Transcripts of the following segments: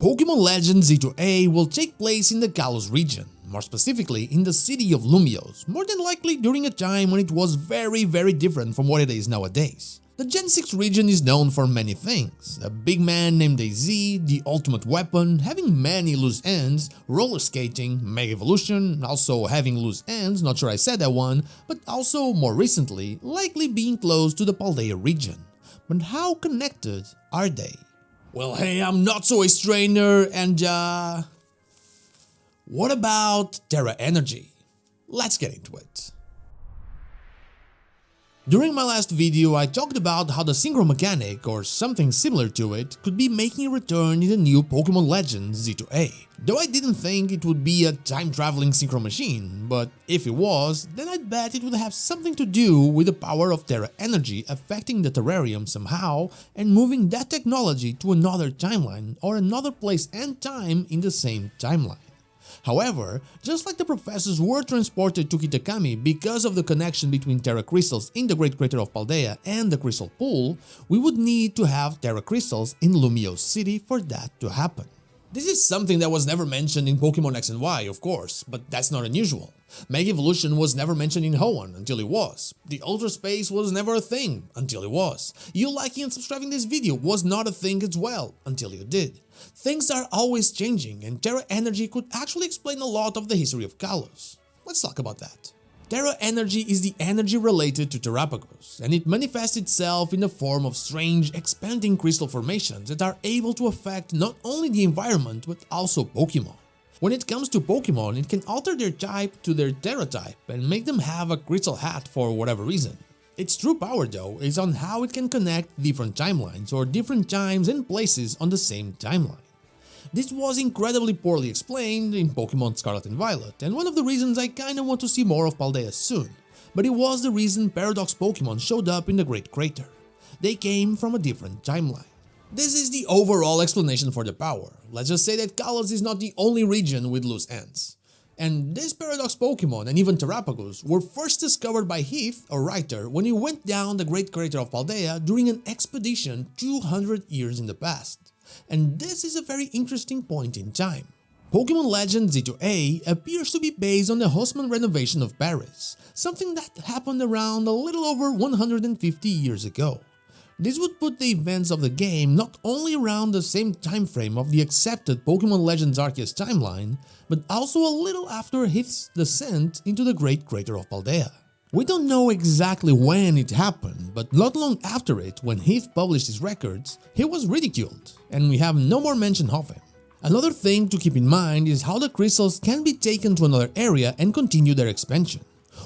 Pokémon Legends ZA will take place in the Kalos region, more specifically in the city of Lumiose, more than likely during a time when it was very different from what it is nowadays. The Gen 6 region is known for many things: a big man named AZ, the ultimate weapon, having many loose ends, roller skating, Mega Evolution, also having loose ends, not sure I said that one, but also, more recently, likely being close to the Paldea region. But how connected are they? Well, hey, I'm not so a strainer, and what about Tera Energy? Let's get into it. During my last video, I talked about how the synchro mechanic, or something similar to it, could be making a return in the new Pokémon Legends ZA. Though I didn't think it would be a time-traveling synchro machine, but if it was, then I'd bet it would have something to do with the power of Tera Energy affecting the terrarium somehow and moving that technology to another timeline or another place and time in the same timeline. However, just like the professors were transported to Kitakami because of the connection between Terra crystals in the Great Crater of Paldea and the Crystal Pool, we would need to have Terra crystals in Lumiose City for that to happen. This is something that was never mentioned in Pokémon X and Y, of course, but that's not unusual. Mega Evolution was never mentioned in Hoenn until it was. The Ultra Space was never a thing until it was. You liking and subscribing this video was not a thing as well until you did. Things are always changing, and Tera Energy could actually explain a lot of the history of Kalos. Let's talk about that. Tera Energy is the energy related to Terapagos, and it manifests itself in the form of strange, expanding crystal formations that are able to affect not only the environment but also Pokémon. When it comes to Pokémon, it can alter their type to their Terra type and make them have a crystal hat for whatever reason. Its true power, though, is on how it can connect different timelines or different times and places on the same timeline. This was incredibly poorly explained in Pokémon Scarlet and Violet, and one of the reasons I kinda want to see more of Paldea soon, but it was the reason Paradox Pokémon showed up in the Great Crater. They came from a different timeline. This is the overall explanation for the power. Let's just say that Kalos is not the only region with loose ends. And this Paradox Pokémon and even Terapagos were first discovered by Heath, a writer, when he went down the Great Crater of Paldea during an expedition 200 years in the past. And this is a very interesting point in time. Pokémon Legends ZA appears to be based on the Haussmann renovation of Paris, something that happened around a little over 150 years ago. This would put the events of the game not only around the same time frame of the accepted Pokémon Legends Arceus timeline, but also a little after Heath's descent into the Great Crater of Paldea. We don't know exactly when it happened, but not long after it, when Heath published his records, he was ridiculed, and we have no more mention of him. Another thing to keep in mind is how the crystals can be taken to another area and continue their expansion.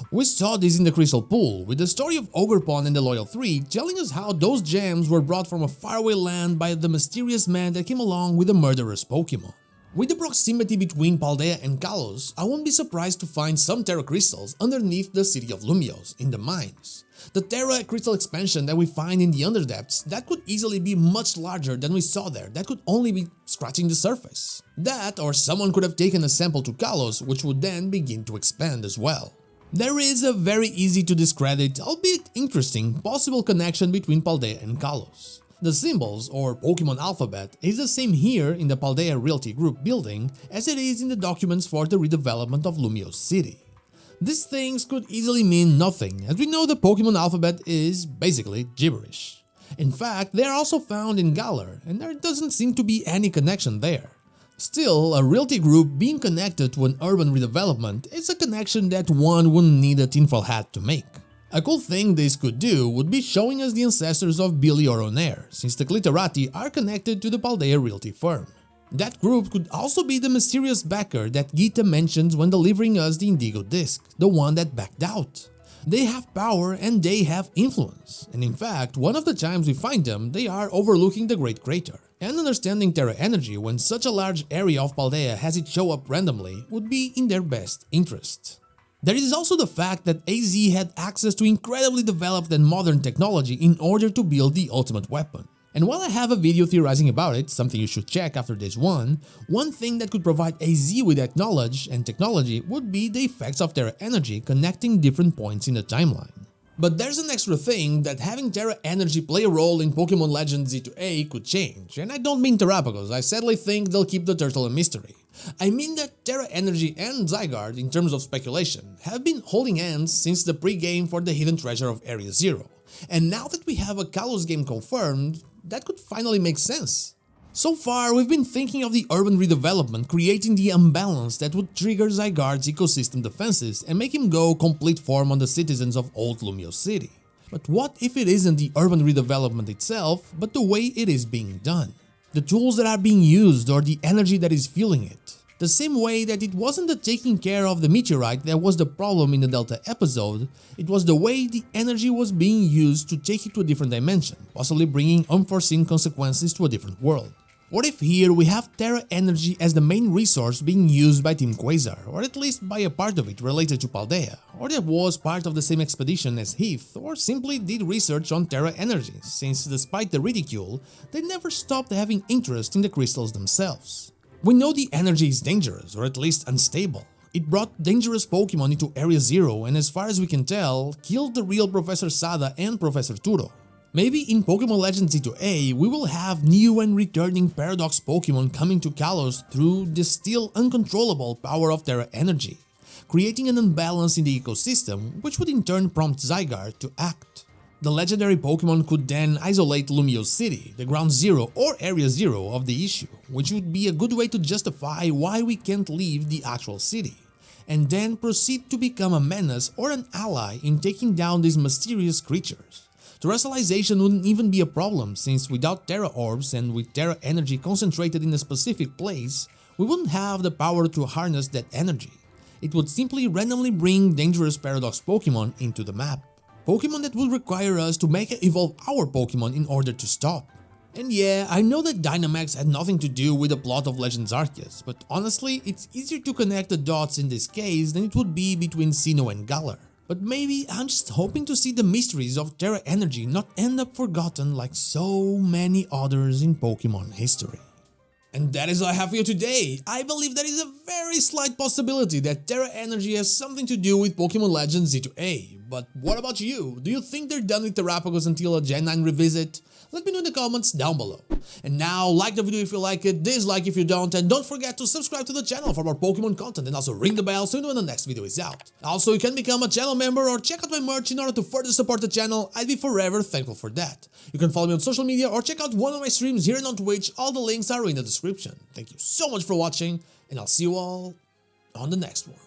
We saw this in the Crystal Pool, with the story of Ogerpon and the Loyal 3 telling us how those gems were brought from a faraway land by the mysterious man that came along with the murderous Pokémon. With the proximity between Paldea and Kalos, I won't be surprised to find some Terra crystals underneath the city of Lumiose, in the mines. The Terra crystal expansion that we find in the Underdepths, that could easily be much larger than we saw there, that could only be scratching the surface. That, or someone could have taken a sample to Kalos, which would then begin to expand as well. There is a very easy to discredit, albeit interesting, possible connection between Paldea and Kalos. The symbols, or Pokémon alphabet, is the same here in the Paldea Realty Group building as it is in the documents for the redevelopment of Lumiose City. These things could easily mean nothing, as we know the Pokémon alphabet is basically gibberish. In fact, they are also found in Galar, and there doesn't seem to be any connection there. Still, a realty group being connected to an urban redevelopment is a connection that one wouldn't need a tinfoil hat to make. A cool thing this could do would be showing us the ancestors of Billy or Onair, since the Glitterati are connected to the Paldea realty firm. That group could also be the mysterious backer that Gita mentions when delivering us the Indigo Disc, the one that backed out. They have power and they have influence, and in fact, one of the times we find them, they are overlooking the Great Crater. And understanding Tera Energy when such a large area of Paldea has it show up randomly would be in their best interest. There is also the fact that AZ had access to incredibly developed and modern technology in order to build the ultimate weapon. And while I have a video theorizing about it, something you should check after this one thing that could provide AZ with that knowledge and technology would be the effects of Tera Energy connecting different points in the timeline. But there's an extra thing that having Tera Energy play a role in Pokémon Legends ZA could change, and I don't mean Terapagos. I sadly think they'll keep the turtle a mystery. I mean that Tera Energy and Zygarde, in terms of speculation, have been holding hands since the pre-game for the hidden treasure of Area Zero, and now that we have a Kalos game confirmed, that could finally make sense. So far, we've been thinking of the urban redevelopment creating the imbalance that would trigger Zygarde's ecosystem defenses and make him go complete form on the citizens of Old Lumio City. But what if it isn't the urban redevelopment itself, but the way it is being done? The tools that are being used or the energy that is fueling it? The same way that it wasn't the taking care of the meteorite that was the problem in the Delta episode, it was the way the energy was being used to take it to a different dimension, possibly bringing unforeseen consequences to a different world. What if here we have Tera Energy as the main resource being used by Team Quasar, or at least by a part of it related to Paldea, or that was part of the same expedition as Heath, or simply did research on Tera Energy, since despite the ridicule, they never stopped having interest in the crystals themselves. We know the energy is dangerous, or at least unstable. It brought dangerous Pokémon into Area Zero and as far as we can tell, killed the real Professor Sada and Professor Turo. Maybe in Pokémon Legends ZA, we will have new and returning Paradox Pokémon coming to Kalos through the still uncontrollable power of Tera Energy, creating an imbalance in the ecosystem, which would in turn prompt Zygarde to act. The legendary Pokémon could then isolate Lumio City, the ground zero or area zero of the issue, which would be a good way to justify why we can't leave the actual city, and then proceed to become a menace or an ally in taking down these mysterious creatures. Terrestrialization wouldn't even be a problem, since without Terra Orbs and with Tera Energy concentrated in a specific place, we wouldn't have the power to harness that energy. It would simply randomly bring dangerous Paradox Pokémon into the map. Pokémon that would require us to Mega Evolve our Pokémon in order to stop. And yeah, I know that Dynamax had nothing to do with the plot of Legends Arceus, but honestly, it's easier to connect the dots in this case than it would be between Sinnoh and Galar. But maybe I'm just hoping to see the mysteries of Tera Energy not end up forgotten like so many others in Pokémon history. And that is all I have for you today. I believe there is a very slight possibility that Tera Energy has something to do with Pokémon Legends ZA. But what about you? Do you think they're done with Terapagos until a Gen 9 revisit? Let me know in the comments down below. And now, like the video if you like it, dislike if you don't, and don't forget to subscribe to the channel for more Pokemon content and also ring the bell so you know when the next video is out. Also, you can become a channel member or check out my merch in order to further support the channel. I'd be forever thankful for that. You can follow me on social media or check out one of my streams here and on Twitch. All the links are in the description. Thank you so much for watching, and I'll see you all on the next one.